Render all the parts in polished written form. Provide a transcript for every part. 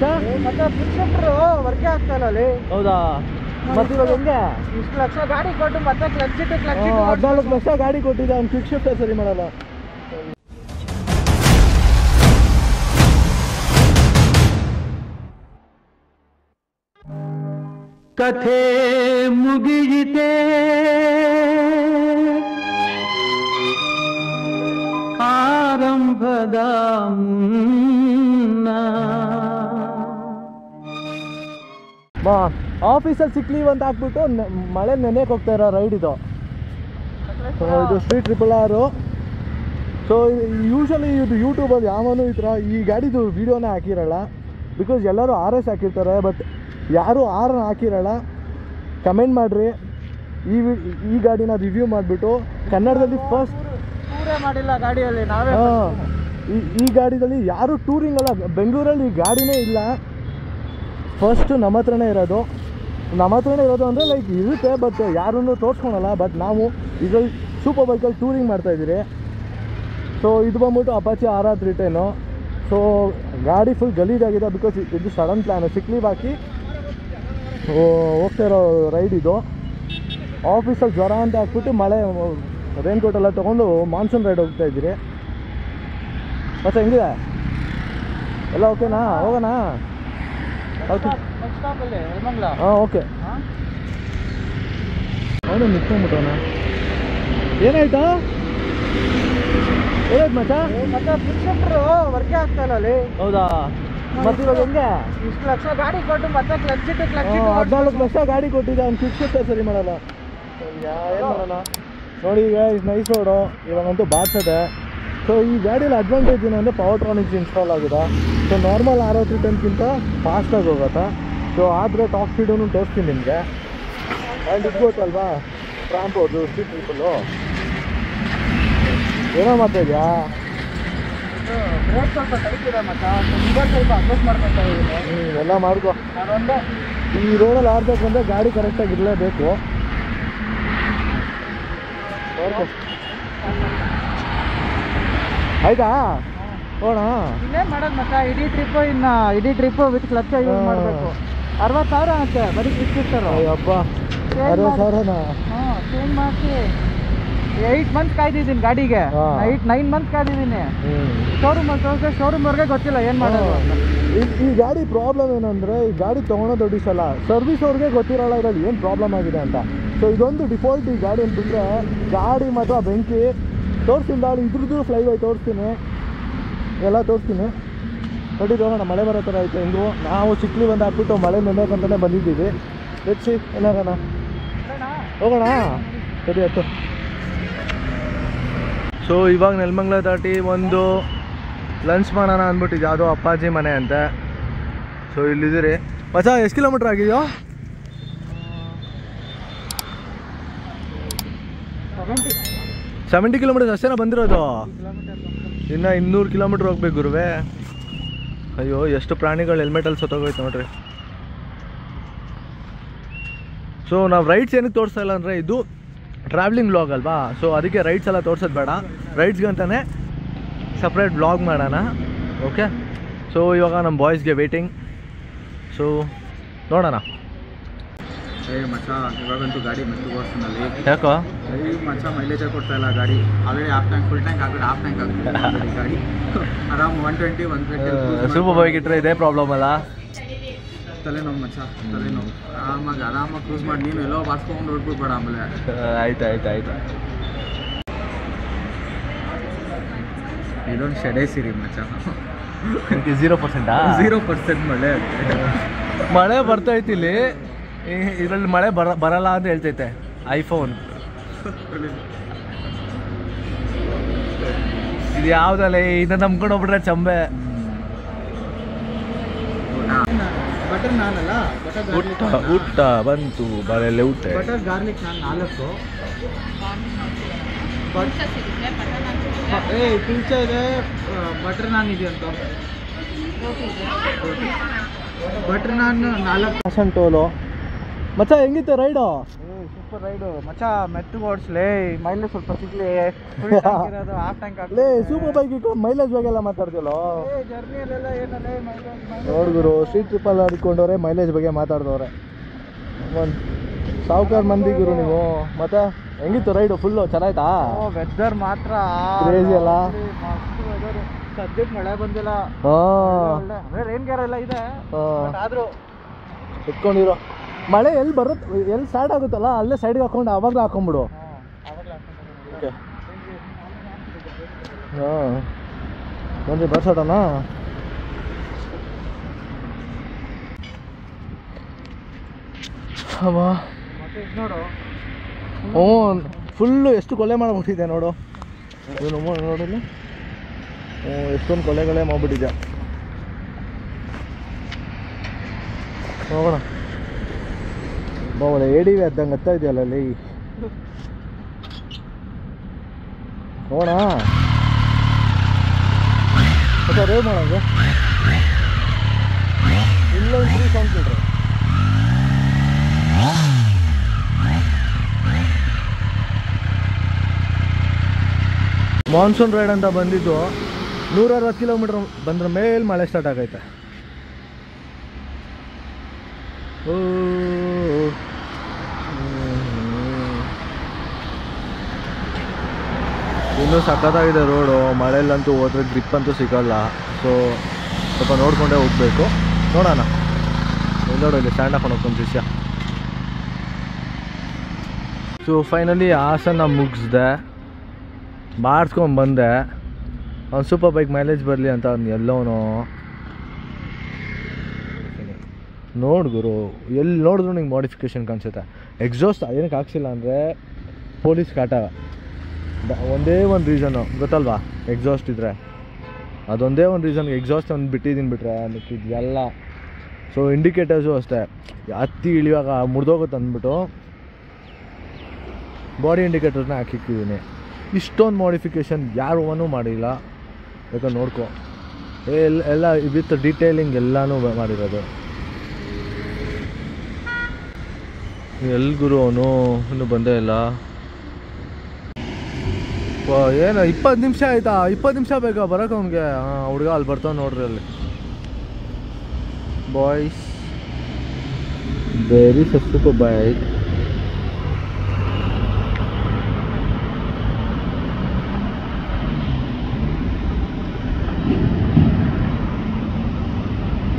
ಮಚ್ಚ ಮತ್ತೆ ಫಿಕ್ಸರ್ ವರ್ಕೆ ಆಗ್ತಾ ಇಲ್ಲ ಅಲ್ಲಿ. ಹೌದಾ ಮತ್ತೆ ಇವಾಗ ಹೆಂಗೆ ಇಷ್ಟು ಲಕ್ಷ ಗಾಡಿ ಕೊಟ್ಟು ಮತ್ತೆ ಕ್ಲಚ್ ಇಟ್ಟು 14 ಲಕ್ಷ ಗಾಡಿ ಕೊಟ್ಟಿದ್ದೆ ಅವ್ನು ಕ್ವಿಕ್ ಶಿಫ್ಟ್ ಸರಿ ಮಾಡಲ್ಲ. ಕಥೆ ಮುಗಿಯಿತೆ ಆರಂಭದ ಆಫೀಸಲ್ಲಿ ಸಿಕ್ ಲೀವ್ ಅಂತ ಹಾಕ್ಬಿಟ್ಟು ಮಳೆ ನೆನೆಯಕ್ಕೆ ಹೋಗ್ತಾ ಇರೋ ರೈಡ್ ಇದು. ಇದು ಸ್ಟ್ರೀಟ್ RRR. ಸೊ ಯೂಶಲಿ ಇದು ಯೂಟ್ಯೂಬಲ್ಲಿ ಯಾವನು ಈ ಥರ ಈ ಗಾಡಿದು ವೀಡಿಯೋನೇ ಹಾಕಿರಲ್ಲ. ಬಿಕಾಸ್ ಎಲ್ಲರೂ RS ಹಾಕಿರ್ತಾರೆ, ಬಟ್ ಯಾರೂ R ಹಾಕಿರಲ್ಲ. ಕಮೆಂಟ್ ಮಾಡಿರಿ. ಈ ಗಾಡಿನ ರಿವ್ಯೂ ಮಾಡಿಬಿಟ್ಟು ಕನ್ನಡದಲ್ಲಿ ಫಸ್ಟ್ ಮಾಡಿಲ್ಲ ಗಾಡಿಯಲ್ಲಿ ನಾವೇ. ಈ ಗಾಡಿದಲ್ಲಿ ಯಾರೂ ಟೂರಿಂಗ್ ಅಲ್ಲ, ಬೆಂಗಳೂರಲ್ಲಿ ಈ ಗಾಡಿನೇ ಇಲ್ಲ. ಫಸ್ಟು ನಮ್ಮ ಹತ್ರನೇ ಇರೋದು ಅಂದರೆ ಲೈಕ್ ಇರುತ್ತೆ, ಬಟ್ ಯಾರನ್ನೂ ತೋರಿಸ್ಕೊಳಲ್ಲ. ಬಟ್ ನಾವು ಇದರಲ್ಲಿ ಸೂಪರ್ ಬೈಕಲ್ಲಿ ಟೂರಿಂಗ್ ಮಾಡ್ತಾಯಿದ್ದೀರಿ. ಸೊ ಇದು ಬಂದ್ಬಿಟ್ಟು ಅಪಾಚಿ RR310. ಸೊ ಗಾಡಿ ಫುಲ್ ಗಲೀಜಾಗಿದೆ. ಬಿಕಾಸ್ ಇದು ಸಡನ್ ಪ್ಲ್ಯಾನು, ಸಿಕ್ ಲೀವ್ ಹಾಕಿ ಹೋಗ್ತಾ ಇರೋ ರೈಡ್ ಇದು. ಆಫೀಸಲ್ಲಿ ಜ್ವರ ಅಂತ ಹಾಕ್ಬಿಟ್ಟು ಮಳೆ ರೈನ್ಕೋಟ್ ಎಲ್ಲ ತೊಗೊಂಡು ಮಾನ್ಸೂನ್ ರೈಡ್ ಹೋಗ್ತಾಯಿದ್ದೀರಿ. ಮತ್ತೆ ಹೆಂಗಿದೆ ಎಲ್ಲ ಓಕೆನಾ? ಹೋಗೋಣ. ಓಕೆ ಹಾಂ ಓಕೆ. ಅವನು ನಿಂತ್ಕೊಂಡ್ಬಿಟ್ಟವನ. ಏನಾಯ್ತಾ ಮಚ್ಚ? ಮತ್ತೆ ಫಿಕ್ಸರ್ ವರ್ಕೆ ಆಗ್ತಾ ಇಲ್ಲ ಅಲ್ಲಿ. ಹೌದಾ ಮತ್ತೆ ಇವಾಗ ಹೆಂಗೆ ಇಷ್ಟು ಲಕ್ಷ ಗಾಡಿ ಕೊಟ್ಟು ಮತ್ತೆ ಕ್ಲಚ್ ಇಟ್ಟು 14 ಲಕ್ಷ ಗಾಡಿ ಕೊಟ್ಟಿದ್ದೆ ಅವ್ನು ಕ್ವಿಕ್ ಶಿಫ್ಟ್ ಸರಿ ಮಾಡಲ್ಲ. ಏನು ಮಾಡೋಣ ನೋಡಿ. ಈಗ ನೈಸ್ ರೋಡು ಇವಾಗಂತೂ ಬಾಡ್ಸದೆ. ಸೊ ಈ ಗಾಡಿಯಲ್ಲಿ ಅಡ್ವಾಂಟೇಜ್ ಏನಂದರೆ ಪವರ್ಟ್ರಾನಿಕ್ಸ್ ಇನ್ಸ್ಟಾಲ್ ಆಗಿದೆ. ಸೊ ನಾರ್ಮಲ್ RR310ಗಿಂತ ಫಾಸ್ಟಾಗಿ ಹೋಗುತ್ತೆ. ಸೊ ಆದರೆ ಟಾಪ್ ಸ್ಪೀಡೂ ತೋರಿಸ್ತೀನಿ ನಿಮಗೆ. ಆ್ಯಂಡ್ ಇದು ಗೊತ್ತಲ್ವಾ ಟ್ರಾಂಪ್ ಅವ್ರದ್ದು ಸ್ಟ್ರೀಟ್ ಟ್ರಿಪ್ಪಲ್ಲು. ಏನೋ ಮಾಡ್ತಾಯಿದ್ಯಾ? ಸ್ವಲ್ಪ ಟೈಟ್ ಇದೆ ಮತ್ತೆ ಸ್ವಲ್ಪ ಅಡ್ಜಸ್ಟ್ ಮಾಡ್ಕೊತಾ ಇದ್ದೀನಿ. ಎಲ್ಲ ಮಾಡ್ಕೊ. ನಾನೊಂದು ಈ ರೋಡಲ್ಲಿ ಆಡಬೇಕು ಅಂದರೆ ಗಾಡಿ ಕರೆಕ್ಟಾಗಿ ಇರಲೇಬೇಕು. ಆಯ್ತಾ ಹೋಣ. ಇನ್ನೇನು ಮಾಡೋದು ಮತ್ತೆ ಇಡೀ ಟ್ರಿಪ್ಪು ವಿತ್ ಕ್ಲಚ್ ಯೂಸ್ ಮಾಡಬೇಕು. 60,000 ಅಂತೆ ಬರೀ ಕ್ವಿಕ್ ಶಿಫ್ಟರ್. ಹಬ್ಬ 60,000ನಾ? ಹಾಂ ಚೇಂಜ್ ಮಾಡಿಸಿ 8 ಮಂತ್ಸ್ ಕಾಯ್ದಿದ್ದೀನಿ ಗಾಡಿಗೆ. 9 ಮಂತ್ಸ್ ಕಾಯ್ದಿದ್ದೀನಿ. ಶೋರೂಮಲ್ಲಿ ತೋರಿಸಿದ್ರೆ ಶೋರೂಮ್ವರೆಗೆ ಗೊತ್ತಿಲ್ಲ ಏನು ಮಾಡೋದು. ಈ ಗಾಡಿ ಪ್ರಾಬ್ಲಮ್ ಏನಂದರೆ ಈ ಗಾಡಿ ತೊಗೊಳೋದು ಡಿಸಲ್ಲ, ಸರ್ವಿಸ್ ಅವ್ರಿಗೆ ಗೊತ್ತಿರೋಲ್ಲ ಇದರಲ್ಲಿ ಏನು ಪ್ರಾಬ್ಲಮ್ ಆಗಿದೆ ಅಂತ. ಸೊ ಇದೊಂದು ಡಿಫಾಲ್ಟ್ ಈ ಗಾಡಿ ಅಂತ ಬಿಟ್ಟರೆ ಗಾಡಿ ಮಾತ್ರ ಬೆಂಕಿ. ತೋರಿಸ್ತೀನಿ ಗಾಡಿ ಇದ್ರದ್ದು ಫ್ಲೈವೈ ತೋರಿಸ್ತೀನಿ, ಎಲ್ಲ ತೋರಿಸ್ತೀನಿ. ನೋಡಿದ್ದು ಹೋಗೋಣ. ಮಳೆ ಬರೋ ಥರ ಆಯಿತು. ಹೆಂಗು ನಾವು ಚಿಕ್ಲಿ ಬಂದು ಹಾಕ್ಬಿಟ್ಟು ಮಳೆ ನೆನೆಯಕ್ಕಂತಲೇ ಬಂದಿದ್ದೀವಿ. ಹೆಚ್ಚಿ ಏನಾಗೋಣ ಹೋಗೋಣ. ಸರಿ ಆಯ್ತು. ಸೊ ಇವಾಗ ನೆಲಮಂಗಲ ದಾಟಿ ಒಂದು ಲಂಚ್ ಮಾಡೋಣ ಅಂದ್ಬಿಟ್ಟಿದ್ದು ಯಾವುದೋ ಅಪ್ಪಾಜಿ ಮನೆ ಅಂತ. ಸೊ ಇಲ್ಲಿದ್ದೀರಿ ಮಚ್ಚ. ಎಷ್ಟು ಕಿಲೋಮೀಟ್ರ್ ಆಗಿದೆಯೋ? 70 ಕಿಲೋಮೀಟರ್ಸ್ ಅಷ್ಟೇನಾ ಬಂದಿರೋದು? ಇನ್ನು 200 ಕಿಲೋಮೀಟ್ರ್ ಹೋಗ್ಬೇಕು ಗುರುವೆ. ಅಯ್ಯೋ ಎಷ್ಟು ಪ್ರಾಣಿಗಳು ಹೆಲ್ಮೆಟಲ್ಲಿ ಸತ್ತೋಗೋಯ್ತು ನೋಡ್ರಿ. ಸೊ ನಾವು ರೈಡ್ಸ್ ಏನಕ್ಕೆ ತೋರಿಸ್ತಾ ಇಲ್ಲ ಅಂದರೆ ಇದು ಟ್ರಾವೆಲಿಂಗ್ ವ್ಲಾಗ್ ಅಲ್ವಾ. ಸೊ ಅದಕ್ಕೆ ರೈಡ್ಸ್ ಎಲ್ಲ ತೋರಿಸೋದು ಬೇಡ. ರೈಡ್ಸ್ಗಂತಾನೆ ಸಪ್ರೇಟ್ ವ್ಲಾಗ್ ಮಾಡೋಣ. ಓಕೆ. ಸೊ ಇವಾಗ ನಮ್ಮ ಬಾಯ್ಸ್ಗೆ ವೇಟಿಂಗ್. ಸೊ ನೋಡೋಣ. ಮಚ್ಚ ಇವಾಗಂತೂ ಗಾಡಿ ಮತ್ತೆ ಗೋರ್ಸ್ನಲ್ಲಿ ಯಾಕೋ ಮಚ್ಚ ಮೈಲೇಜ್ ಕೊಡ್ತಾ ಇಲ್ಲ ಗಾಡಿ. Already half tank full tank ಹಾಕಿದ್ರೆ ಹಾಫ್ ಟ್ಯಾಂಕ್ ಆಗ್ತದೆ ಗಾಡಿ. ಆರಾಮ್ 120 ಸೂಪರ್ ಬೈಕ್ ಇಟ್ಟರೆ ಇದೇ ಪ್ರಾಬ್ಲಮ್ ಅಲ್ಲ. ತಲೆನೋವು ಮಚ್ಚ ತಲೆನೋವು. ಆರಾಮಾಗಿ ಕ್ರೂಸ್ ಮಾಡಿ ನೀನು ಎಲ್ಲೋ ಬಾಸ್ಕೊಂಡು ಹೊಡ್ಬಿಡ್ಬೇಡ ಆಮೇಲೆ. ಆಯ್ತು. ಇದೊಂದು ಶೆಡೆ ಸಿರಿ ಮಚ್ಚ. 0% ಮಳೆ ಬರ್ತೈತಿ ಇಲ್ಲಿ. ಇದರಲ್ಲಿ ಮಳೆ ಬರಲ್ಲ ಅಂತ ಹೇಳ್ತೈತೆ ಐಫೋನ್. ಇದು ಯಾವುದಲ್ಲ ಇದನ್ನ ನಂಬ್ಕೊಂಡು ಹೋಗ್ಬಿಟ್ರೆ ಚಂಬೆ. ಬಟರ್ ನಾನ್ ಅಲ್ಲ, ಊಟ ಬಂತು ಬರಲ್ಲ ಊಟ. ಬಟರ್ ಗಾರ್ಲಿಕ್ ನಾನ್ 4. ಪಿಂಚ ಇದೆ, ಬಟರ್ ನಾನ್ ಇದೆ ಅಂತ. ಬಟರ್ ನಾನ್ 4 ಟೋಲು. ಮಚ್ಚ ಹೆಂಗಿತ್ತು ರೈಡು? ಸೂಪರ್ ರೈಡು ಮಚ್ಚ, ಮೆತ್ತಗೆ ಓಡಿಸ್ಲೇ, ಮೈಲೇಜ್ ಸ್ವಲ್ಪ ಸಿಗ್ಲಿ. ಇರೋದು ಹಾಫ್ ಟ್ಯಾಂಕ್ ಲೇ ಸೂಪರ್ ಬೈಕ್ ಇಟ್ಕೊಂಡು ಮೈಲೇಜ್ ಬಗ್ಗೆ ಎಲ್ಲ ಮಾತಾಡ್ತಿಯಲ್ಲ. ಜರ್ನಿಯಲ್ಲೆಲ್ಲ ಏನಲ್ಲೇ ಮೈಲೇಜ್ ನೋಡ್ಗುರು ಸ್ಟ್ರೀಟ್ ಟ್ರಿಪ್ಪಲ್ಲಿ ಆಡಿಕೊಂಡವ್ರೆ ಮೈಲೇಜ್ ಬಗ್ಗೆ ಮಾತಾಡ್ದವ್ರೆ. ಒಂದು ಸಾವುಕಾರ ಮಂದಿ ಗುರು ನೀವು. ಮತ್ತೆ ಹೆಂಗಿತ್ತು ರೈಡು? ಫುಲ್ಲು ಚೆನ್ನಾಯ್ತಾ? ವೆದರ್ ಮಾತ್ರ ಕ್ರೇಜಿ ಅಲ್ಲ? ಮಸ್ತ್ ವೆದರ್. ಸದ್ಯಕ್ಕೆ ಮಳೆ ಬಂದಿಲ್ಲ. ಹಾಂ ರೈನ್ ಗೇರ್ ಎಲ್ಲ ಇದೆ, ಆದ್ರೂ ಇಟ್ಕೊಂಡಿರೋ ಮಳೆ ಎಲ್ಲಿ ಬರುತ್ತೆ, ಎಲ್ಲಿ ಸ್ಟಾರ್ಟ್ ಆಗುತ್ತಲ್ಲ ಅಲ್ಲೇ ಸೈಡ್ಗೆ ಹಾಕೊಂಡು ಆವಾಗಲೇ ಹಾಕೊಂಡ್ಬಿಡು. ಓಕೆ ಹಾಂ ಬಂದು ಬರ್ಸೋಟನಾ? ಅವಾ ನೋಡು, ಹ್ಞೂ ಫುಲ್ಲು ಎಷ್ಟು ಕೊಲೆ ಮಾಡಿಬಿಟ್ಟಿದೆ ನೋಡು. ನೋಡಲಿ ಎಷ್ಟೊಂದು ಕೊಲೆಗಳೇ ಮಾಡಿಬಿಟ್ಟಿದ್ದೆ. ನೋಡೋಣ ಬಾವಳೆ ಎಡಿವಿ ಅದ್ದಂಗೆ ಹತ್ತಾ ಇದೆಯಲ್ಲ ಅಲ್ಲಿ. ನೋಡೋಣ ಮತ್ತೆ ರೇವ್ ಮಾಡೋಂಗೆ ಇಲ್ಲೊಂದು 3 ಸೌಂಡ್ ಬಿಡ್ರಿ. ಮಾನ್ಸೂನ್ ರೈಡ್ ಅಂತ ಬಂದಿದ್ದು 160 ಕಿಲೋಮೀಟ್ರ್ ಬಂದ್ರ ಮೇಲೆ ಮಳೆ ಸ್ಟಾರ್ಟ್ ಆಗೈತೆ. ಇನ್ನೂ ಸಖತ್ತಾಗಿದೆ ರೋಡು. ಮಳೆಯಲ್ಲಂತೂ ಹೋದ್ರೆ ಗ್ರಿಪ್ ಅಂತೂ ಸಿಗೋಲ್ಲ. ಸೊ ಸ್ವಲ್ಪ ನೋಡಿಕೊಂಡೇ ಹೋಗ್ಬೇಕು. ನೋಡೋಣ ಎಲ್ಲೋಡು ಇಲ್ಲಿ ಸ್ಟ್ಯಾಂಡ್ ಹಾಕೊಂಡು ಹೋಗ್ಕೊಂಡು ವಿಷಯ. ಸೊ ಫೈನಲಿ ಹಾಸನ ಮುಗಿಸ್ದೆ, ಬಾರಿಸ್ಕೊಂಡು ಬಂದೆ. ಅವ್ನು ಸೂಪರ್ ಬೈಕ್ ಮೈಲೇಜ್ ಬರಲಿ ಅಂತ ಅವ್ನು ಎಲ್ಲೋನು ನೋಡು ಗುರು, ಎಲ್ಲಿ ನೋಡಿದ್ರು ನಿಂಗೆ ಮಾಡಿಫಿಕೇಷನ್ ಕಾಣಿಸುತ್ತೆ. ಎಕ್ಸಾಸ್ಟ್ ಏನಕ್ಕೆ ಹಾಕ್ಸಿಲ್ಲ ಅಂದರೆ ಪೊಲೀಸ್ ಕಾಟ. ಒಂದೇ ಒಂದು ರೀಸನ್ನು ಗೊತ್ತಲ್ವಾ, ಎಕ್ಸಾಸ್ಟ್ ಇದ್ದರೆ ಅದೊಂದೇ ಒಂದು ರೀಸನ್ಗೆ ಎಕ್ಸಾಸ್ಟ್ ಒಂದು ಬಿಟ್ಟಿದ್ದೀನಿ. ಬಿಟ್ರೆ ಇದೆಲ್ಲ ಸೊ ಇಂಡಿಕೇಟರ್ಸು ಅಷ್ಟೇ ಹತ್ತಿ ಇಳಿಯುವಾಗ ಮುರಿದೋಗುತ್ತೆ ಅಂದ್ಬಿಟ್ಟು ಬಾಡಿ ಇಂಡಿಕೇಟರ್ನ ಹಾಕಿಕ್ಕಿದ್ದೀನಿ. ಇಷ್ಟೊಂದು ಮಾಡಿಫಿಕೇಷನ್ ಯಾರೂ ಮಾಡಿಲ್ಲ, ಬೇಕಾದ್ರೆ ನೋಡ್ಕೊ. ಎಲ್ಲ ವಿತ್ ಡೀಟೇಲಿಂಗ್ ಎಲ್ಲನೂ ಮಾಡಿರೋದು. ಎಲ್ಲಿ ಗುರು ಅವನು ಇನ್ನೂ ಬಂದೇ ಇಲ್ಲ. ಏನು 20 ನಿಮಿಷ ಆಯ್ತಾ? 20 ನಿಮಿಷ ಬೇಕಾ ಬರೋಕೆ ಅವ್ನಿಗೆ? ಹಾಂ ಹುಡುಗ ಅಲ್ಲಿ ಬರ್ತಾವೆ ನೋಡ್ರಿ ಅಲ್ಲಿ. Boys very super bike.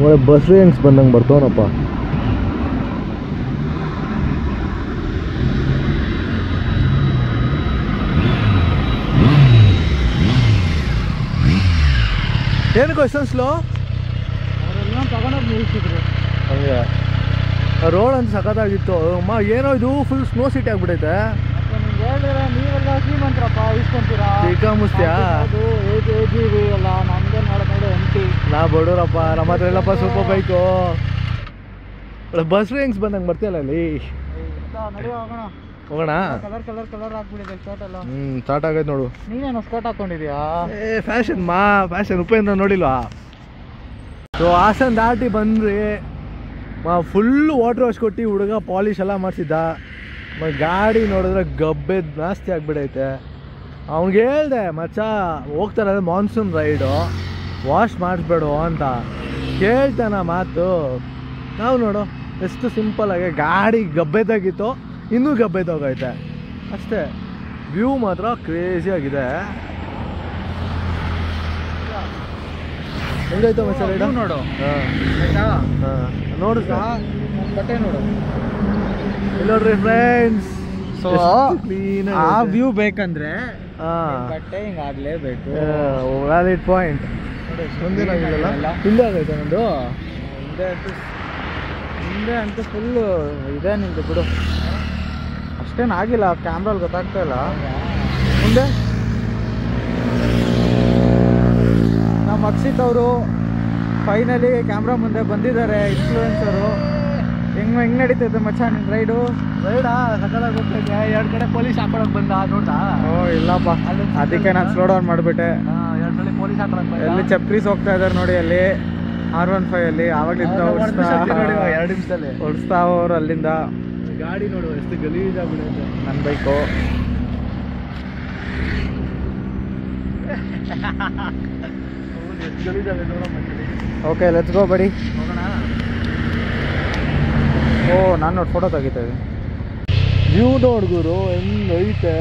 ಒಳ್ಳೆ ಬಸ್ ರೇಂಜ್ ಬಂದಂಗೆ ಬರ್ತಾವನಪ್ಪ. ಏನಕ್ಕೋ ಇಷ್ಟೊಂದು ಸ್ಲೋ? ತಗೊಂಡೋಗಿ ನಿಲ್ಸಿದ್ರು ಹಂಗೆ. ರೋಡ್ ಅಂತ ಸಖತ್ತಾಗಿತ್ತು ಅಮ್ಮ. ಏನೋ ಇದು ಫುಲ್ ಸ್ನೋ ಸಿಟಿ ಆಗ್ಬಿಟ್ಟೈತೆ. ನಿಮ್ಗೆ ಹೇಳಿದ್ರೆ ನೀವೆಲ್ಲ ಶ್ರೀಮಂತರಪ್ಪ, ಇಸ್ಕೊಂತೀರಾ ಚಿಕ್ಕ ಮುಸ್ತಿಯಾ? ಎಲ್ಲ ನಮ್ಗೆ ನೋಡಿ ಎಂಟಿ. ನಾ ಬಡವ್ರಪ್ಪ, ನಮ್ಮ ಹತ್ರ ಎಲ್ಲಪ್ಪ ಸೂಪರ್ ಬೈಕು. ಬಸ್ ರೇಂಜ್ ಬಂದಂಗೆ ಬರ್ತೀಯಲ್ಲ ಅಲ್ಲಿ. ನಡಿ ಹೋಗೋಣ. ಹೋಗೋಣ. ಕಲರ್ ಹಾಕ್ಬಿಟ್ಟಿದೆ ಶರ್ಟ್ ಎಲ್ಲ. ಸ್ಟಾರ್ಟ್ ಆಗೈತೆ ನೋಡು. ನೀನೇನು ಸ್ಕರ್ಟ್ ಹಾಕೊಂಡಿದ್ಯಾ? ಫ್ಯಾಷನ್ ಫ್ಯಾಷನ್ ಉಪೇಂದ್ರ ನೋಡಿಲ್ವಾ? ಸೊ ಹಾಸನ ದಾಟಿ ಬಂದ್ರಿ, ಫುಲ್ಲು ವಾಟರ್ ವಾಶ್ ಕೊಟ್ಟು ಹುಡುಗ ಪಾಲಿಶ್ ಎಲ್ಲ ಮಾಡಿಸಿದ್ದ. ಗಾಡಿ ನೋಡಿದ್ರೆ ಗಬ್ಬೆ ಜಾಸ್ತಿ ಆಗಿಬಿಡೈತೆ. ಅವ್ನಿಗೆ ಹೇಳ್ದೆ ಮಚ್ಚ ಹೋಗ್ತಾರ ಮಾನ್ಸೂನ್ ರೈಡು, ವಾಶ್ ಮಾಡಿಸ್ಬೇಡು ಅಂತ. ಕೇಳ್ತಾನ ಮಾತು? ನಾವು ನೋಡು ಎಷ್ಟು ಸಿಂಪಲ್ಲಾಗಿ ಗಾಡಿ ಗಬ್ಬೆದಾಗಿತ್ತು, ಇನ್ನೂ ಗಬ್ಬೆದೋಗೈತೆ ಅಷ್ಟೇ. ವ್ಯೂ ಮಾತ್ರ ಕ್ರೇಜಿಯಾಗಿದೆ. ಹೆಂಗಾಯ್ತು ಮಚ್ಚ ರೈಡು? ನೋಡು. ಹಾಂ ನೋಡು ಬಟ್ಟೆ ನೋಡು. ನೋಡ್ರಿ ಫ್ರೆಂಡ್ಸ್. ಸೊ ಆ ವ್ಯೂ ಬೇಕಂದ್ರೆ ಬಟ್ಟೆ ಹಿಂಗಾಗ್ಲೇಬೇಕು. Valid point. ಮುಂದೇನಾಗಿಲ್ಲ, ಹಿಂದೆ ಆಗೈತೆ ನಂದು. ಹಿಂದೆ ಅಂತೂ ಫುಲ್ಲು ಇದೆ ನಿಂದು ಬಿಡು. ಅಷ್ಟೇನಾಗಿಲ್ಲ, ಕ್ಯಾಮ್ರಲ್ಲಿ ಗೊತ್ತಾಗ್ತಾ ಇಲ್ಲ. ಮುಂದೆ ನಮ್ಮ ಅಕ್ಷಿತ್ ಅವರು ಫೈನಲಿ ಕ್ಯಾಮ್ರಾ ಮುಂದೆ ಬಂದಿದ್ದಾರೆ, ಇನ್ಫ್ಲೂಯೆನ್ಸರು. ಹೆಂಗೆ ನಡೀತೈತೆ ಮಚ್ಚ ನಿನ್ನ ರೈಡಾ? ಸಕಲಾಗಿ ಹೋಗ್ತೈತೆ. 2 ಕಡೆ ಪೊಲೀಸ್ ಹಾಕೊಳಕ್ ಬಂದ ನೋಡ್ತಾ? ಇಲ್ಲಪ್ಪ, ಅದಕ್ಕೆ ನಾನು ಸ್ಲೋ ಡೌನ್ ಮಾಡಿಬಿಟ್ಟೆ. 2 ಸಲ ಪೊಲೀಸ್ ಹಾಕೊಳಕ್ ಎಲ್ಲಿ ಚಪ್ರೀಸ್ ಹೋಗ್ತಾ ಇದ್ದಾರೆ ನೋಡಿ, ಅಲ್ಲಿ R15 ಅಲ್ಲಿ. ಆವಾಗಲಿಂದ 2 ನಿಮಿಷದಲ್ಲಿ ಓಡಿಸ್ತಾ ಅವ್ರು ಅಲ್ಲಿಂದ. ಗಾಡಿ ನೋಡು ಎಷ್ಟು ಗಲೀಜಾಗ್ಬಿಡುತ್ತೆ. ನನ್ನ ಬೈಕು ಎಷ್ಟು ಗಲೀಜಾಗಿದೆ ನೋಡಮ್ಮ. ಓಕೆ ಲೆಟ್ಸ್ ಗೋ ಬಡಿ. ಹೋಗೋಣ. ಓ ನಾನು ನೋಡಿ ಫೋಟೋ ತೆಗಿತೇವೆ. ವ್ಯೂ ನೋಡ್ಗುರು ಹೆಂಗೈತೆ.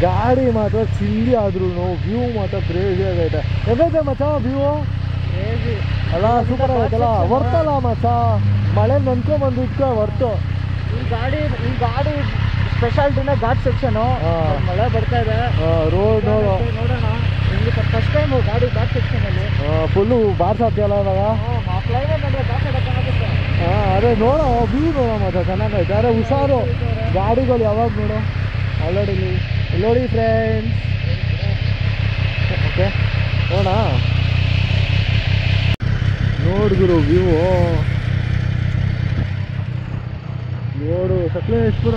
ಗಾಡಿ ಮಾತ್ರ ಚಿಂದಿ ಆದ್ರೂ ವ್ಯೂ ಮಾತ್ರ ಕ್ರೇಜಿ ಆಗೈತೆ. ಹೆಂಗೈತೆ ಮಚ್ಚ ವ್ಯೂ? ಅಲ್ಲ ಸೂಪರ್ ಆಗೈತಲ್ಲ. ವರ್ತಲ್ಲ ಮಚ್ಚ, ಮಳೆ ನೆನ್ಕೊಂಬಂದಿದ್ಕೆ ವರ್ತು. ಈ ಗಾಡಿ ಸ್ಪೆಷಾಲಿಟಿನೇ ಘಾಟ್ ಸೆಕ್ಷನು. ಮಳೆ ಬರ್ತಾ ಇದೆ, ರೋಡ್ ನೋಡು. ನೋಡೋಣ ಫಸ್ಟ್ ಟೈಮು ಗಾಡಿ ಘಾಟ್ ಸೆಕ್ಷನಲ್ಲಿ ಫುಲ್ಲು ಬಾರ್ಸಾಗ್ತಿಯಲ್ಲ ಇವಾಗ. ಕ್ಲೈಮೇಟ್ ಅಂದರೆ ಘಾಟ್ ಆಗುತ್ತೆ. ಅದೇ ನೋಡೋ ವ್ಯೂ ನೋಡೋ ಮತ್ತೆ ಚೆನ್ನಾಗೈತೆ. ಅದೇ ಹುಷಾರು ಗಾಡಿಗಳು ಯಾವಾಗ ನೋಡು. ಆಲ್ರೆಡಿ ನೋಡಿ ಫ್ರೆಂಡ್ಸ್. ಓಕೆ ನೋಡೋಣ. ನೋಡಿದ್ರು ವ್ಯೂ ನೋಡು ಸಕಲೇಶ್ಪುರ.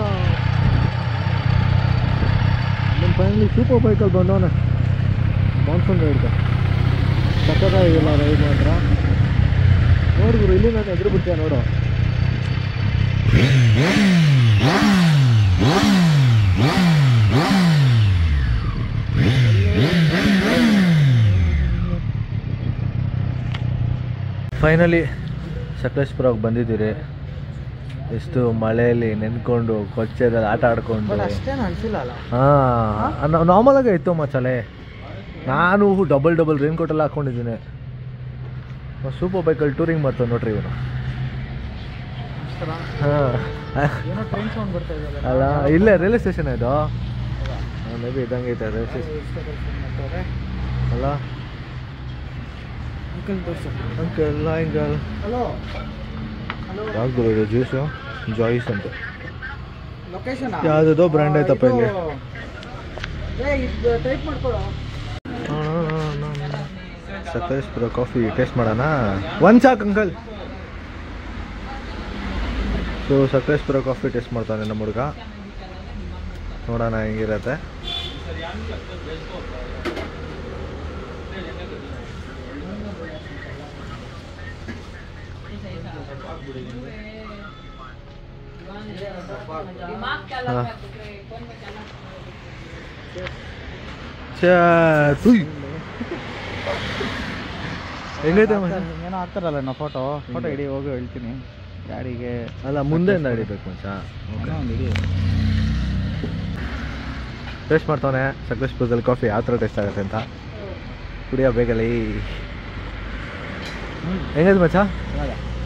ನಮ್ಮ ಫೈನಲಿ ಸೂಪರ್ ಬೈಕಲ್ಲಿ ಬಂದವನೆ ಮಾನ್ಸೂನ್ ರೈಡ್ಗೆ. ಸಕ್ಕತ್ತಾಗಿಲ್ಲ ರೈಡ್ ಮಾತ್ರ. ನೋಡಿದ್ರು ಇಲ್ಲಿ ನಾನು ಎದುರು ಬಿಡ್ತೀಯ ನೋಡು. ಫೈನಲಿ ಸಕಲೇಶ್ಪುರಕ್ಕೆ ಬಂದಿದ್ದೀರಿ. ಎಷ್ಟು ಮಳೆಯಲ್ಲಿ ನೆನ್ಕೊಂಡು ಕೊಚ್ಚೆದಲ್ಲಿ ಆಟ ಆಡ್ಕೊಂಡು. ಅಷ್ಟೇನು ಅನಿಸಿಲ್ಲ ಅಲ್ಲ? ಹಾಂ ನಾರ್ಮಲಾಗೆ ಇತ್ತು ಮಚ್ಚಲೆ. ನಾನು ಡಬಲ್ ರೈನ್ ಕೋಟೆಲ್ಲ ಹಾಕ್ಕೊಂಡಿದ್ದೀನಿ. ಸೂಪರ್ ಬೈಕಲ್ಲಿ ಟೂರಿಂಗ್ ಮಾಡ್ತಾವೆ ನೋಡ್ರಿ ಇವನು. ಹಾಂ ಅಲ್ಲ ಇಲ್ಲೇ ರೈಲ್ವೆ ಸ್ಟೇಷನ್ ಇದು. ಮೇ ಬಿ ಇದ್ದಂಗೆ ಐತೆ ರೈಲ್ವೆ ಸ್ಟೇಷನ್ ಅಲ್ಲ. ಅಂಕಲ್ ಅಂಕಲ್ ಯಾವ್ದು ಬರೋದು ಜ್ಯೂಸು? ಜಾಯ್ಸ್ ಅಂತ ಯಾವುದೋ ಬ್ರ್ಯಾಂಡ್ ಐತಪ್ಪ ಇಲ್ಲಿ. ಸಕಲೇಶ್ಪುರ ಕಾಫಿ ಟೇಸ್ಟ್ ಮಾಡೋಣ. ಒಂದು ಸಾಕು uncle. So Sakleshpur coffee taste ಮಾಡ್ತಾನೆ ನಮ್ಮ ಹುಡುಗ. ನೋಡೋಣ ಹೆಂಗಿರತ್ತೆ. ಹೆಂಗೈತೆ ಏನೋ ಹಾಕ್ತಾರಲ್ಲ ನಾವು ಫೋಟೋ ಹಿಡಿ ಹೋಗಿ ಹೇಳ್ತೀನಿ ಗಾಡಿಗೆ. ಅಲ್ಲ ಮುಂದೆಯಿಂದ ಹಿಡಿಬೇಕು ಮುಂಚ. ಟೇಸ್ಟ್ ಮಾಡ್ತಾನೆ ಸಕಲೇಶ್ಪುರದಲ್ಲಿ ಕಾಫಿ ಯಾವ ಥರ ಟೇಸ್ಟ್ ಆಗುತ್ತೆ ಅಂತ. ಕುಡಿಯೋ ಬೇಕಲ್ಲಿ. ಹೆಂಗೈತೆ ಮಚ್ಚ?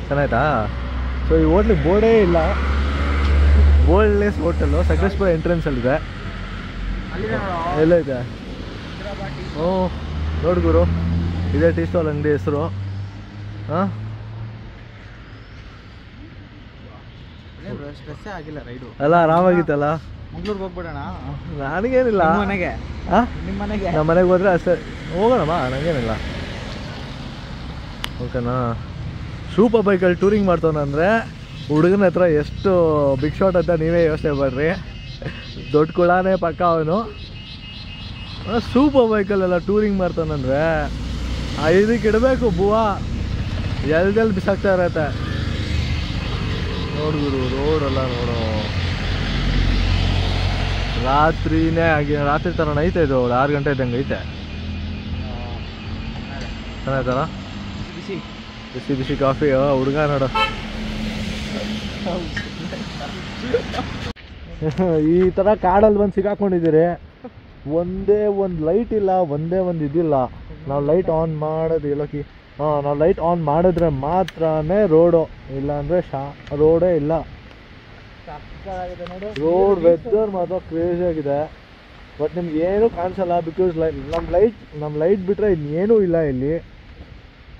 ಚೆನ್ನಾಯ್ತಾ? ಸೊ ಈ ಹೋಟ್ಲಿಗೆ ಬೋರ್ಡೇ ಇಲ್ಲ. ಬೋರ್ಡ್ಲೆಸ್ ಹೋಟೆಲ್ಲು ಸಕಲೇಶ್ಪುರ ಎಂಟ್ರೆನ್ಸಲ್ಲಿದೆ. ಎಲ್ಲ ಇದೆ. ಓ ನೋಡಿ ಗುರು, ಇದೇ ಟೀ ಸ್ಟಾಲ್ ಅಂಗಡಿ ಹೆಸರು. ಹಾಂ ಸ್ಟ್ರೆಸ್ಸೇ ಆಗಿಲ್ಲ ರೈಡು. ಅಲ್ಲ ಆರಾಮಾಗಿತ್ತಲ್ಲ. ಮಂಗ್ಳೂರ್ಗೆ ಹೋಗ್ಬಿಡೋಣ. ನನಗೇನಿಲ್ಲ. ಮನೆಗೆ ಹಾಂ ನಿಮ್ಮ ಮನೆಗೆ ನಮ್ಮ ಮನೆಗೆ ಹೋದರೆ ಅಷ್ಟೇ. ಹೋಗೋಣಮ್ಮ, ನನಗೇನಿಲ್ಲ. ಓಕೆನಾ? ಸೂಪರ್ ಬೈಕಲ್ಲಿ ಟೂರಿಂಗ್ ಮಾಡ್ತಾನಂದರೆ ಹುಡುಗನ ಹತ್ರ ಎಷ್ಟು ಬಿಗ್ ಶಾಟ್ ಅಂತ ನೀವೇ ಯೋಚನೆ ಮಾಡ್ರಿ. ದೊಡ್ಡ ಕುಳಾನೇ ಪಕ್ಕ ಅವನು. ಸೂಪರ್ ಬೈಕಲ್ಲೆಲ್ಲ ಟೂರಿಂಗ್ ಮಾಡ್ತಾನಂದರೆ ಇದಕ್ಕೆ ಇಡಬೇಕು ಬೂವಾ. ಎಲ್ದೆಲ್ಲಿ ಬಿಸಾಕ್ತಾ ಇರತ್ತೆ. ನೋಡಿದ್ರು ರೋಡೆಲ್ಲ ನೋಡು. ರಾತ್ರಿನೇ ಆಗಿ ರಾತ್ರಿ ಥರ ಐತೆ ಇದು. 6 ಗಂಟೆ ಇದ್ದಂಗೆ ಐತೆ. ಚೆನ್ನಾಯ್ತಲ್ಲ? ಬಿಸಿ ಬಿಸಿ ಕಾಫಿ. ಹುಡುಗ ನೋಡು ಈ ಥರ ಕಾಡಲ್ಲಿ ಬಂದು ಸಿಗಾಕೊಂಡಿದ್ದೀರಿ. ಒಂದೇ ಒಂದು ಲೈಟ್ ಇಲ್ಲ, ಒಂದೇ ಒಂದು ಇದಿಲ್ಲ. ನಾವು ಲೈಟ್ ಆನ್ ಮಾಡೋದು ಎಲ್ಲೋಕಿ. ನಾವು ಲೈಟ್ ಆನ್ ಮಾಡಿದ್ರೆ ಮಾತ್ರನೇ ರೋಡು, ಇಲ್ಲಾಂದರೆ ರೋಡೇ ಇಲ್ಲ. ರೋಡ್ ವೆದರ್ ಮಾತ್ರ ಕ್ರೇಜಿ ಆಗಿದೆ. ಬಟ್ ನಿಮ್ಗೆ ಏನೂ ಕಾಣಿಸಲ್ಲ ಬಿಕಾಸ್ ನಮ್ಮ ಲೈಟ್ ಬಿಟ್ಟರೆ ಇನ್ನೇನೂ ಇಲ್ಲ ಇಲ್ಲಿ.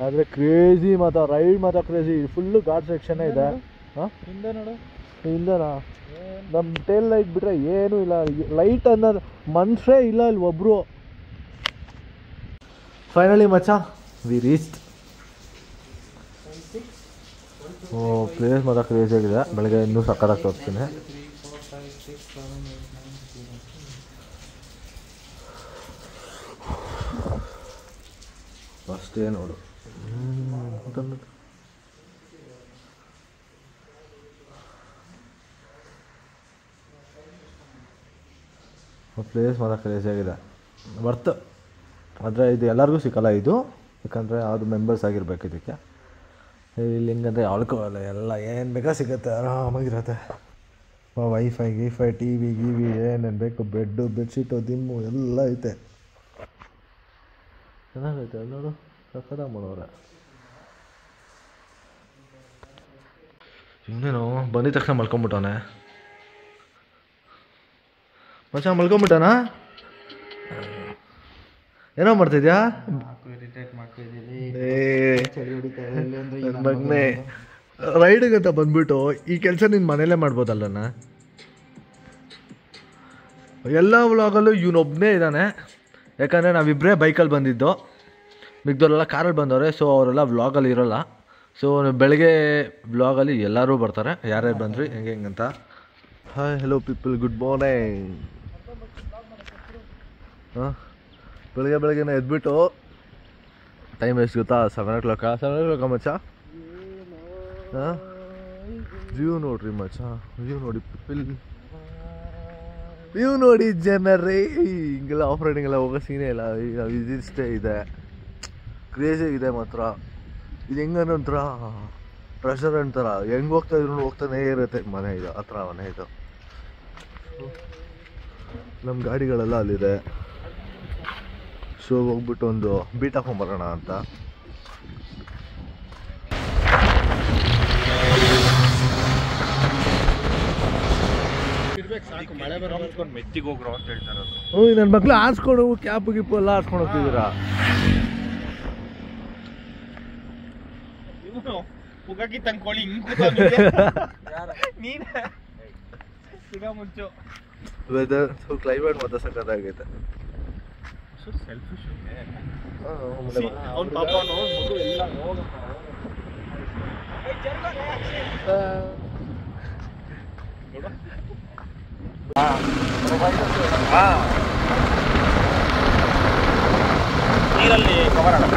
ಆದರೆ ಕ್ರೇಜಿ ಮಾತ್ರ ರೈಡ್ ಮಾತ್ರ ಕ್ರೇಜಿ. ಫುಲ್ಲು ಘಾಟ್ ಸೆಕ್ಷನ್ನೇ ಇದೆ. ಹಾಂ ಹಿಂದೆ ನೋಡು. ಹಿಂದೆನಾ? ನಮ್ಮ ಟೇಲ್ ಲೈಟ್ ಬಿಟ್ಟರೆ ಏನೂ ಇಲ್ಲ. ಲೈಟ್ ಅನ್ನೋದು ಮನುಷ್ಯರೇ ಇಲ್ಲ ಇಲ್ಲಿ ಒಬ್ಬರು. ಫೈನಲಿ ಮಚ್ಚ ವಿ ರೀಚ್ಡ್. ಓ ಪ್ಲೇಸ್ ಮಾತ್ರ ಕ್ರೇಜಿ ಆಗಿದೆ. ಬೆಳಗ್ಗೆ ಇನ್ನೂ ಸಕ್ಕತ್ತಾಗಿ ತೋರಿಸ್ತೀನಿ. ಅಷ್ಟೇ ನೋಡು. ಪ್ಲೇಸ್ ಮಾತ್ರ ಕ್ರೇಜಿಯಾಗಿದೆ, ವರ್ತ್. ಆದರೆ ಇದು ಎಲ್ಲರಿಗೂ ಸಿಕ್ಕಲ್ಲ ಇದು, ಯಾಕಂದರೆ ಯಾವುದು ಮೆಂಬರ್ಸ್ ಆಗಿರ್ಬೇಕು ಇದಕ್ಕೆ. ಇಲ್ಲಿ ಹಿಂಗಂದರೆ ಆಲ್ಕೋಹಾಲ್ ಎಲ್ಲ ಏನು ಬೇಕಾ ಸಿಗುತ್ತೆ, ಆರಾಮಾಗಿರುತ್ತೆ. ವೈಫೈ ಗೀಫೈ ಟಿ ವಿ ಏನೇನು ಬೇಕು, ಬೆಡ್ಡು ಬೆಡ್ಶೀಟು ದಿಮ್ಮು ಎಲ್ಲ ಐತೆ. ಚೆನ್ನಾಗೈತೆ ಎಲ್ಲರೂ ಸಕ್ಕತ್ತಾಗಿ ಮಾಡೋರೆ. ಇವನೇನು ಬಂದಿದ ತಕ್ಷಣ ಮಲ್ಕೊಂಬಿಟ್ಟವನೆ. ಮಚ್ಚ ಮಲ್ಕೊಂಬಿಟ್ಟಾನ? ಏನೋ ಮಾಡ್ತಿದ್ಯಾ? ಮಗನೇ ರೈಡಿಗಂತ ಬಂದ್ಬಿಟ್ಟು ಈ ಕೆಲಸ ನಿನ್ನ ಮನೇಲೇ ಮಾಡ್ಬೋದಲ್ಲಣ್ಣ. ಎಲ್ಲ ವ್ಲಾಗಲ್ಲೂ ಇವನೊಬ್ಬನೇ ಇದ್ದಾನೆ, ಯಾಕಂದರೆ ನಾವಿಬ್ಬರೇ ಬೈಕಲ್ಲಿ ಬಂದಿದ್ದು, ಮಿಕ್ದವರೆಲ್ಲ ಕಾರಲ್ಲಿ ಬಂದವ್ರೆ. ಸೊ ಅವರೆಲ್ಲ ವ್ಲಾಗಲ್ಲಿ ಇರೋಲ್ಲ. ಸೊ ಬೆಳಗ್ಗೆ ವ್ಲಾಗಲ್ಲಿ ಎಲ್ಲರೂ ಬರ್ತಾರೆ, ಯಾರ್ಯಾರು ಬಂದ್ರಿ ಹೆಂಗಂತ. Hi hello people, good morning. ಹಾಂ, ಬೆಳಗ್ಗೆನೇ ಎದ್ಬಿಟ್ಟು ಟೈಮ್ ಎಷ್ಟು ಗೊತ್ತಾ? 7 o'clock ಮಚ್ಚ. ಹಾಂ, ವ್ಯೂ ನೋಡ್ರಿ ಮಚ್ಚ, ವ್ಯೂ ನೋಡಿ ಪೀಪಲ್, ವ್ಯೂ ನೋಡಿ ಜನರೇ. ಹಿಂಗೆಲ್ಲ ಆಫ್ ರೈಡಿಂಗ್ ಎಲ್ಲ ಹೋಗೋ ಸೀನೇ ಇಲ್ಲ, ಇದಿಷ್ಟೇ ಇದೆ. ಕ್ರೇಜಿ ಇದೆ ಮಾತ್ರ. ಇದು ಹೆಂಗಂದ್ರೆ ಒಂಥರ ಪ್ರೆಷರ್ ಅಂತಾರ, ಹೆಂಗೆ ಹೋಗ್ತಾನೆ ಇರುತ್ತೆ ಮನೆ. ಇದು ಆ ಥರ ಮನೆ ಇದು. ನಮ್ಮ ಗಾಡಿಗಳೆಲ್ಲ ಅಲ್ಲಿದೆ. ಸೊ ಹೋಗ್ಬಿಟ್ಟು ಒಂದು ಬೀಟ್ ಹಾಕೊಂಬರೋಣ ಅಂತ. ಮೆತ್ತಿಗೆ ಹೋಗ್ರೋ ಅಂತ ಹೇಳ್ತಾರೆ. ಹ್ಞೂ, ನನ್ನ ಮಕ್ಳು ಆರಿಸ್ಕೊಂಡು ಕ್ಯಾಪು ಗಿಪ್ಪು ಎಲ್ಲ ಆರಿಸ್ಕೊಂಡು ಹೋಗ್ತಿದ್ದೀರಾ? ಪುಗಾಕಿ ತಂದ್ಕೊಳ್ಳಿ ನೀನ್ ಮುಂಚು. ವೆದರ್ ಕ್ಲೈಮೇಟ್ ಮತ್ತೆ ಸಕ್ಕತ್ತಾಗೈತೆ. ಸೆಲ್ಫಿಶ್ ಅವ್ನು ಪಾಪ ಮಗು ಎಲ್ಲ ನೀರಲ್ಲಿ ಕವರ್ ಆಗಲ್ಲ.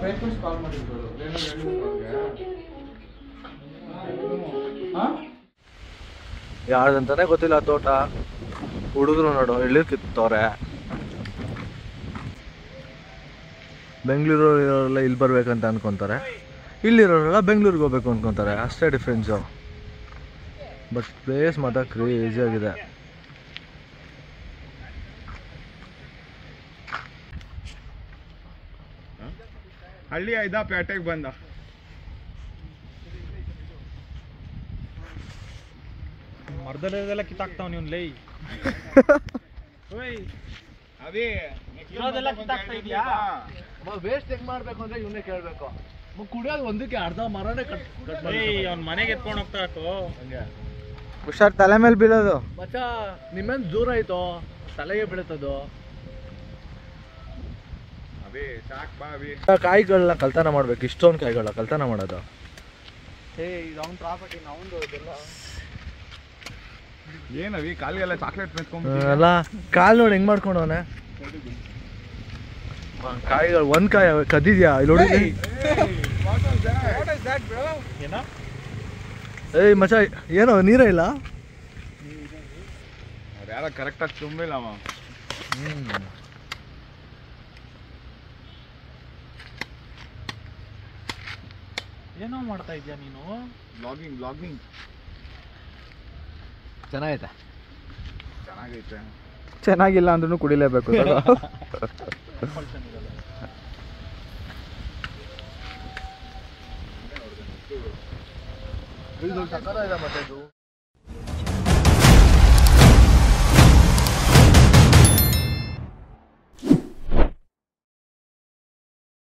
ಬ್ರೇಕ್ಫಾಸ್ಟ್ ಕಾಲ್ ಮಾಡಿದ್ರು. ಯಾರ್ದಂತಾನೆ ಗೊತ್ತಿಲ್ಲ ತೋಟ. ಹುಡುಗರು ನೋಡು ಎಳ್ಳೀರು ಕಿತ್ತವ್ರೆ. ಬೆಂಗಳೂರವರೆಲ್ಲ ಇಲ್ಲಿ ಬರ್ಬೇಕಂತ ಅನ್ಕೊತಾರೆ, ಇಲ್ಲಿರೋರೆಲ್ಲ ಬೆಂಗಳೂರಿಗೆ ಹೋಗ್ಬೇಕು ಅನ್ಕೊತಾರೆ. ಅಷ್ಟೇ ಡಿಫ್ರೆನ್ಸು. ಬಟ್ ಪ್ಲೇಸ್ ಮಾತ್ರ ಕ್ರೇಜಿ ಆಗಿದೆ. ಹಳ್ಳಿ ಆಯ್ದ ಪೇಟೆಗೆ ಬಂದ. ಮರ್ದಲೆಲ್ಲ ಕಿತ್ತಾಕ್ತಾವ್ ನೀವು ಲೈ. ಅದೇ ಇರೋದೆಲ್ಲ ಕಿತ್ತಾಕ್ತಾ ಇದೀಯಾ? ವೇಸ್ಟ್ ಹೆಂಗ್ ಮಾಡ್ಬೇಕು ಅಂದ್ರೆ ಇವನ್ನೇ ಕೇಳ್ಬೇಕು. ಕುಡಿಯೋದು ಒಂದಕ್ಕೆ ಅರ್ಧ ಮರನೇ ಅವ್ನ ಮನೆಗೆ ಎತ್ಕೊಂಡು ಹೋಗ್ತಾಕೋ. ಹುಷಾರ್, ತಲೆ ಮೇಲೆ ಬೀಳೋದು. ಮಚ್ಚ ನಿಮ್ಮೇನ್ ದೂರ ಆಯ್ತು, ತಲೆಗೆ ಬೀಳುತ್ತದು. ಕಾಯಿಗಳನ್ನ ಕಲ್ತಾನ ಮಾಡ್ಬೇಕು, ಇಷ್ಟೊಂದು ಕಾಯಿಗಳನ್ನ ಕಲ್ತಾನ ಮಾಡೋದು. ಏನವಿ ಕಾಲಿಗೆಲ್ಲ ಚಾಕ್ಲೇಟ್ ಮೆತ್ಕೊಂಡ್ ಅಲ್ಲ, ಕಾಲು ನೋಡಿ ಹೆಂಗ್ ಮಾಡ್ಕೊಂಡವನೆ. ಕಾಯಿಗಳು ಒಂದ್ ಕಾಯಿ ಕದ್ದಿದ್ಯಾ ಇಲ್ಲಿ ನೋಡಿ. ಏಯ್ ಮಚ್ಚ, ಏನೋ ನೀರೇ ಇಲ್ಲ. ಯಾರ ಕರೆಕ್ಟಾಗಿ ತುಂಬಿಲ್ಲ. ಏನೋ ಮಾಡ್ತಾ ಇದ್ಯಾ ನೀನು? ಬ್ಲಾಗಿಂಗ್ ಚೆನ್ನಾಗೈತೆ. ಚೆನ್ನಾಗಿಲ್ಲ ಅಂದ್ರೂ ಕುಡಿಲೇಬೇಕು. ಇದು ಸಕ್ಕತ್ತಾಗಿದೆ ಮತ್ತೆ ಇದು.